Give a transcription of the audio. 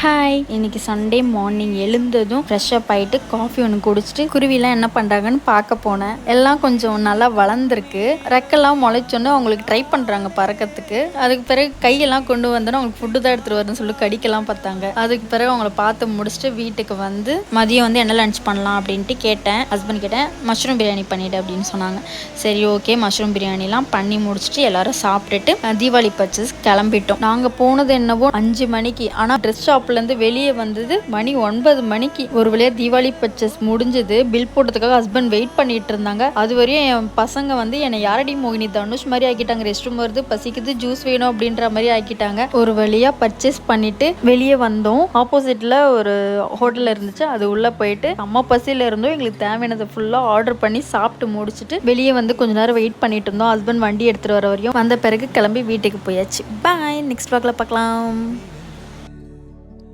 Hi, இன்னைக்கு Sunday morning எழுந்ததும் fresh up ஆகிட்டு காஃபி ஒன்று குடிச்சிட்டு குருவிலாம் என்ன பண்ணுறாங்கன்னு பார்க்க போனேன். எல்லாம் கொஞ்சம் நல்லா வளர்ந்துருக்கு. ரெக்கெல்லாம் முளைச்சோன்னு அவங்களுக்கு ட்ரை பண்ணுறாங்க பறக்கிறதுக்கு. அதுக்கு பிறகு கையெல்லாம் கொண்டு வந்தோன்னா அவங்களுக்கு ஃபுட்டு தான் எடுத்துகிட்டு வரணும்னு சொல்லி கடிக்கலாம் பார்த்தாங்க. அதுக்கு பிறகு அவங்கள பார்த்து முடிச்சுட்டு வீட்டுக்கு வந்து மதியம் வந்து என்ன லன்ச் பண்ணலாம் அப்படின்ட்டு கேட்டேன். ஹஸ்பண்ட் கேட்டேன், மஷ்ரூம் பிரியாணி பண்ணிவிடு அப்படின்னு சொன்னாங்க. சரி ஓகே, மஷ்ரூம் பிரியாணிலாம் பண்ணி முடிச்சுட்டு எல்லாரும் சாப்பிட்டுட்டு தீபாவளி பர்ச்சேஸ் கிளம்பிட்டோம். நாங்கள் போனது என்னவோ 5 மணிக்கு. ஆனால் ட்ரெஸ் ஷாப் வெளியே வந்தது மணி 9 மணிக்கு. ஒரு வழியா தீபாவளி பர்ச்சேஸ் முடிஞ்சது. பில் போட்டதுக்காக ஹஸ்பண்ட் வெயிட் பண்ணிட்டு இருந்தாங்க. அது வரையும் என் பசங்க வந்து என்னை யாரடி மோகினி தனுஷ் மாதிரி ஆக்கிட்டாங்க. ரெஸ்ட் ரூம் வருது, பசிக்குது, ஜூஸ் வேணும் அப்படின்ற மாதிரி ஆக்கிட்டாங்க. ஒரு வழியா பர்ச்சேஸ் பண்ணிட்டு வெளியே வந்தோம். ஆப்போசிட்ல ஒரு ஹோட்டல் இருந்துச்சு, அது உள்ள போயிட்டு அம்மா பசியில இருந்தோம். எங்களுக்கு தேவையானதை ஃபுல்லா ஆர்டர் பண்ணி சாப்பிட்டு முடிச்சுட்டு வெளியே வந்து கொஞ்ச நேரம் வெயிட் பண்ணிட்டு இருந்தோம். ஹஸ்பண்ட் வண்டி எடுத்துட்டு வர வரையும். வந்த பிறகு கிளம்பி வீட்டுக்கு போயாச்சு. பாய், நெக்ஸ்ட் பார்க்கலாம்.